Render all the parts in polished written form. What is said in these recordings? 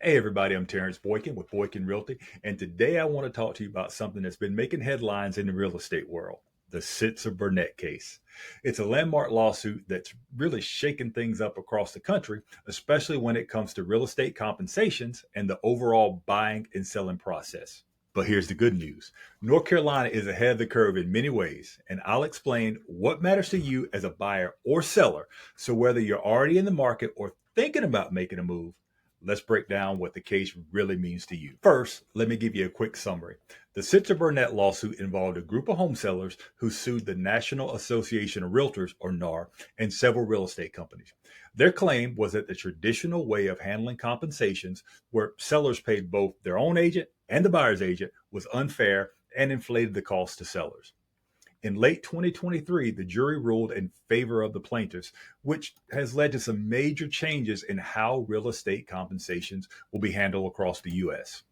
Hey everybody, I'm Terrence Boykin with Boykin Realty, and today I want to talk to you about something that's been making headlines in the real estate world, the Sitzer Burnett case. It's a landmark lawsuit that's really shaking things up across the country, especially when it comes to real estate compensations and the overall buying and selling process. But here's the good news. North Carolina is ahead of the curve in many ways, and I'll explain what matters to you as a buyer or seller. So whether you're already in the market or thinking about making a move, let's break down what the case really means to you. First, let me give you a quick summary. The Sitzer Burnett lawsuit involved a group of home sellers who sued the National Association of Realtors, or NAR, and several real estate companies. Their claim was that the traditional way of handling compensations, where sellers paid both their own agent and the buyer's agent, was unfair and inflated the cost to sellers. In late 2023, the jury ruled in favor of the plaintiffs, which has led to some major changes in how real estate compensations will be handled across the U.S.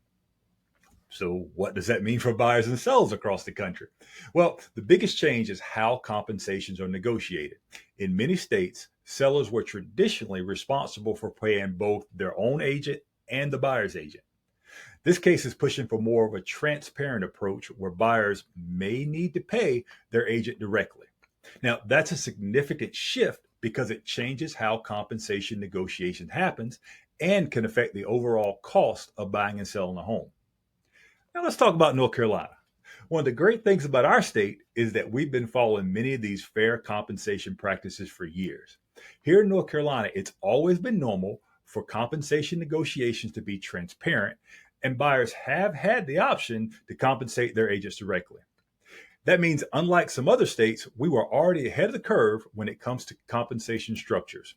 So, what does that mean for buyers and sellers across the country? Well, the biggest change is how compensations are negotiated. In many states, sellers were traditionally responsible for paying both their own agent and the buyer's agent. This case is pushing for more of a transparent approach where buyers may need to pay their agent directly. Now, that's a significant shift because it changes how compensation negotiation happens and can affect the overall cost of buying and selling a home. Now, let's talk about North Carolina. One of the great things about our state is that we've been following many of these fair compensation practices for years. Here in North Carolina, it's always been normal for compensation negotiations to be transparent, and buyers have had the option to compensate their agents directly. That means, unlike some other states, we were already ahead of the curve when it comes to compensation structures.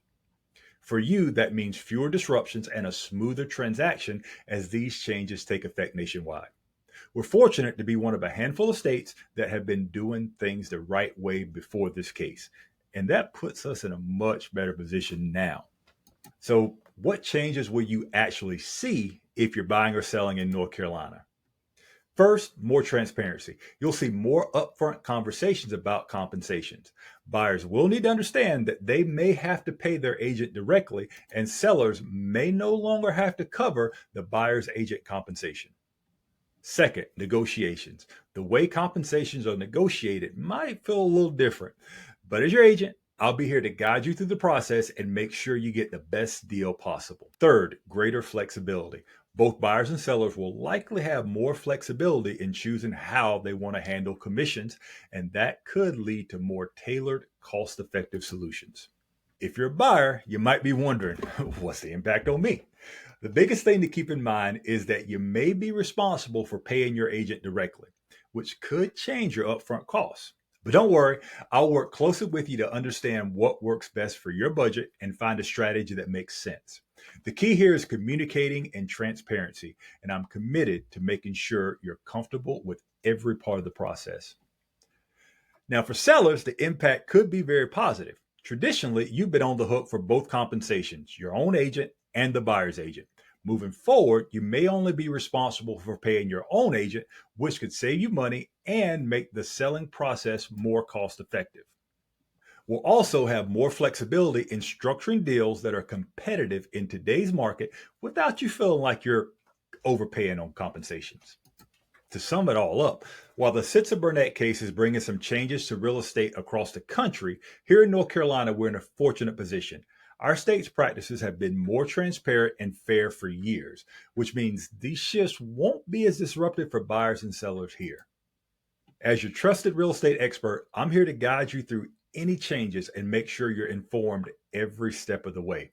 For you, that means fewer disruptions and a smoother transaction as these changes take effect nationwide. We're fortunate to be one of a handful of states that have been doing things the right way before this case, and that puts us in a much better position now. So, what changes will you actually see if you're buying or selling in North Carolina? First, more transparency. You'll see more upfront conversations about compensations. Buyers will need to understand that they may have to pay their agent directly, and sellers may no longer have to cover the buyer's agent compensation. Second, negotiations. The way compensations are negotiated might feel a little different, but as your agent, I'll be here to guide you through the process and make sure you get the best deal possible. Third, greater flexibility. Both buyers and sellers will likely have more flexibility in choosing how they want to handle commissions, and that could lead to more tailored, cost-effective solutions. If you're a buyer, you might be wondering, what's the impact on me? The biggest thing to keep in mind is that you may be responsible for paying your agent directly, which could change your upfront costs. But don't worry, I'll work closely with you to understand what works best for your budget and find a strategy that makes sense. The key here is communicating and transparency, and I'm committed to making sure you're comfortable with every part of the process. Now, for sellers, the impact could be very positive. Traditionally, you've been on the hook for both compensations, your own agent and the buyer's agent. Moving forward, you may only be responsible for paying your own agent, which could save you money and make the selling process more cost effective. We'll also have more flexibility in structuring deals that are competitive in today's market without you feeling like you're overpaying on compensations. To sum it all up, while the Sitzer Burnett case is bringing some changes to real estate across the country, here in North Carolina, we're in a fortunate position. Our state's practices have been more transparent and fair for years, which means these shifts won't be as disruptive for buyers and sellers here. As your trusted real estate expert, I'm here to guide you through any changes and make sure you're informed every step of the way.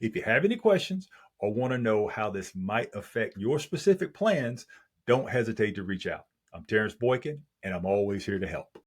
If you have any questions or want to know how this might affect your specific plans, don't hesitate to reach out. I'm Terrence Boykin, and I'm always here to help.